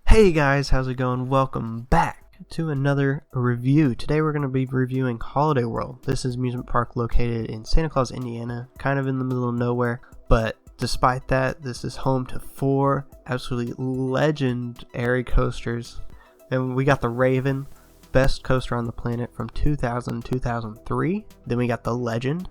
Hey guys, how's it going? Welcome back to another review. Today we're going to be reviewing Holiday World. This is an amusement park located in Santa Claus, Indiana, kind of in the middle of nowhere, but despite that, this is home to 4 absolutely legendary coasters. And we got the Raven, best coaster on the planet from 2000-2003. Then we got the Legend,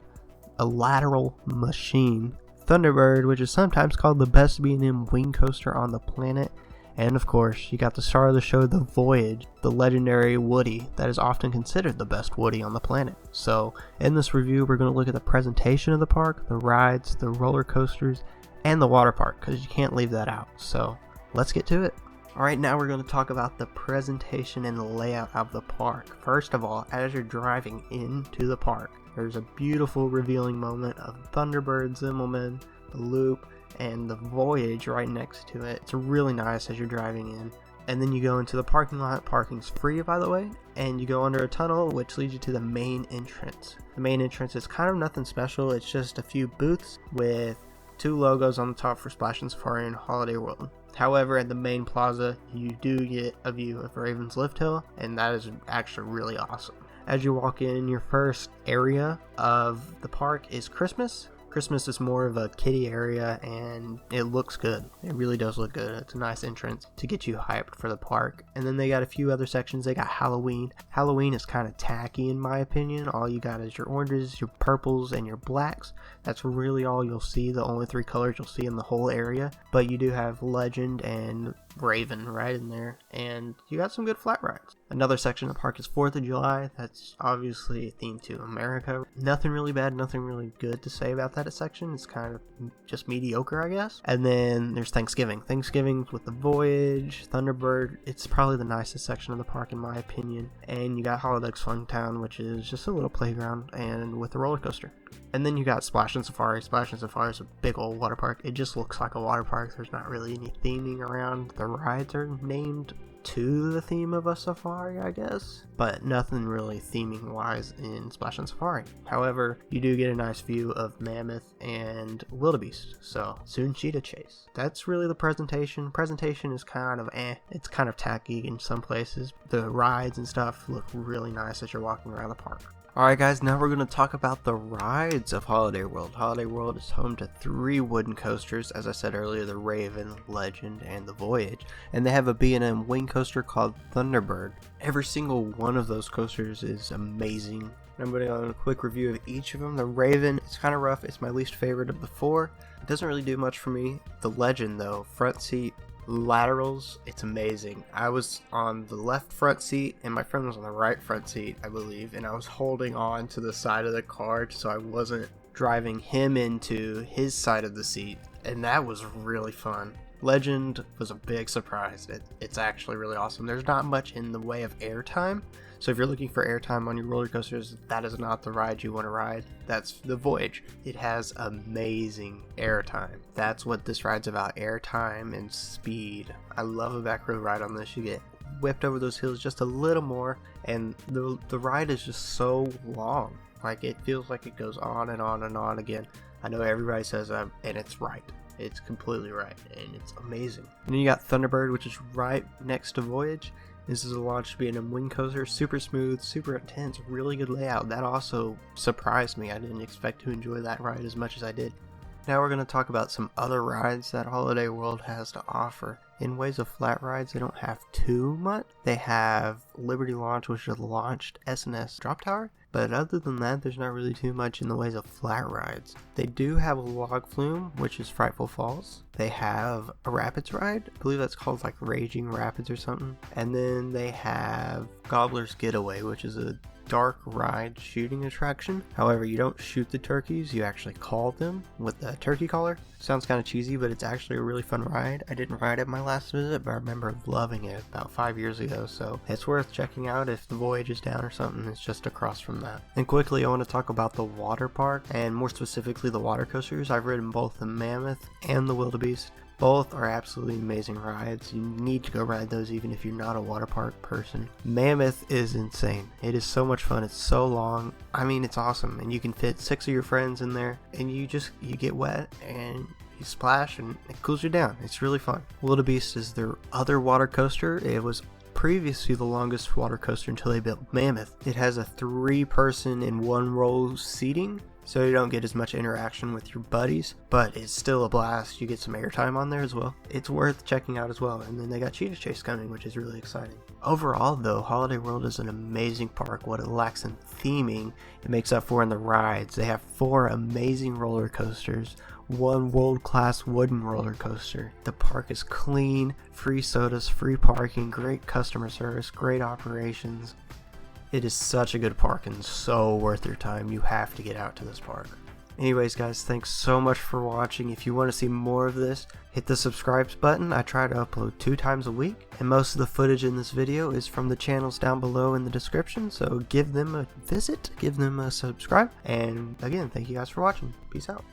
a lateral machine. Thunderbird, which is sometimes called the best B&M wing coaster on the planet. And of course, you got the star of the show, the Voyage, the legendary Woody that is often considered the best Woody on the planet. So in this review, we're going to look at the presentation of the park, the rides, the roller coasters, and the water park, because you can't leave that out. So let's get to it. Alright, now we're going to talk about the presentation and the layout of the park. First of all, as you're driving into the park, there's a beautiful revealing moment of Thunderbird, Zimmelman, the Loop, and the Voyage right next to it. It's really nice as you're driving in. And then you go into the parking lot. Parking's free, by the way. And you go under a tunnel, which leads you to the main entrance. The main entrance is kind of nothing special. It's just a few booths with 2 logos on the top for Splash and Safari and Holiday World. However, at the main plaza, you do get a view of Raven's Lift Hill, and that is actually really awesome. As you walk in, your first area of the park is Christmas. Christmas is more of a kiddie area, and it looks good. It really does look good. It's a nice entrance to get you hyped for the park. And then they got a few other sections. They got Halloween. Halloween is kind of tacky in my opinion. All you got is your oranges, your purples, and your blacks. That's really all you'll see. The only 3 colors you'll see in the whole area. But you do have Legend and Raven right in there, and you got some good flat rides. Another section of the park is 4th of July. That's obviously themed to America. Nothing really bad, nothing really good to say about that section. It's kind of just mediocre, I guess. And then there's Thanksgiving. Thanksgiving with the Voyage, Thunderbird. It's probably the nicest section of the park in my opinion. And you got Holodug's Fun Town, which is just a little playground and with a roller coaster. And then you got Splash and Safari. Splash and Safari is a big old water park. It just looks like a water park. There's not really any theming around. The rides are named to the theme of a safari, I guess, but nothing really theming wise in Splash and Safari. However, you do get a nice view of Mammoth and Wildebeest, so soon cheetah chase. That's really the presentation. Presentation is kind of it's kind of tacky in some places. The rides and stuff look really nice as you're walking around the park. Alright guys, now we're going to talk about the rides of Holiday World. Holiday World is home to 3 wooden coasters, as I said earlier, the Raven, Legend, and the Voyage. And they have a B&M wing coaster called Thunderbird. Every single one of those coasters is amazing. I'm going to go on a quick review of each of them. The Raven, it's kind of rough. It's my least favorite of the 4. It doesn't really do much for me. The Legend though, front seat, laterals, it's amazing. I was on the left front seat and my friend was on the right front seat, I believe, and I was holding on to the side of the car so I wasn't driving him into his side of the seat, and that was really fun. Legend was a big surprise. It's actually really awesome. There's not much in the way of airtime, so if you're looking for airtime on your roller coasters, that is not the ride you want to ride. That's the Voyage. It has amazing airtime. That's what this ride's about, airtime and speed. I love a back row ride on this. You get whipped over those hills just a little more, and the ride is just so long. Like, it feels like it goes on and on and on again. I know everybody says that, and it's right. It's completely right, and it's amazing. And then you got Thunderbird, which is right next to Voyage. This is a launch B&M wing coaster, super smooth, super intense, really good layout. That also surprised me. I didn't expect to enjoy that ride as much as I did. Now we're going to talk about some other rides that Holiday World has to offer. In ways of flat rides, they don't have too much. They have Liberty Launch, which is a launched S&S drop tower. But other than that, there's not really too much in the ways of flat rides. They do have a log flume, which is Frightful Falls. They have a rapids ride. I believe that's called like Raging Rapids or something. And then they have Gobbler's Getaway, which is a dark ride shooting attraction. However, you don't shoot the turkeys, you actually call them with the turkey caller. Sounds kind of cheesy, but it's actually a really fun ride. I didn't ride it my last visit, but I remember loving it about 5 years ago, so it's worth checking out if the Voyage is down or something. It's just across from that. And quickly, I want to talk about the water park, and more specifically the water coasters. I've ridden both the Mammoth and the Wildebeest. Both are absolutely amazing rides. You need to go ride those even if you're not a water park person. Mammoth is insane. It is so much fun. It's so long. I mean, it's awesome. And you can fit 6 of your friends in there. And you get wet and You splash and it cools you down. It's really fun. Wildebeest is their other water coaster. It was previously the longest water coaster until they built Mammoth. It has a 3-person in 1 row seating, so you don't get as much interaction with your buddies, but it's still a blast. You get some airtime on there as well. It's worth checking out as well. And then they got Cheetah Chase coming, which is really exciting. Overall though, Holiday World is an amazing park. What it lacks in theming, it makes up for in the rides. They have 4 amazing roller coasters, 1 world-class wooden roller coaster. The park is clean, free sodas, free parking, great customer service, great operations. It is such a good park and so worth your time. You have to get out to this park. Anyways guys, thanks so much for watching. If you want to see more of this, hit the subscribe button. I try to upload 2 times a week, and most of the footage in this video is from the channels down below in the description, so give them a visit, give them a subscribe, and again, thank you guys for watching. Peace out.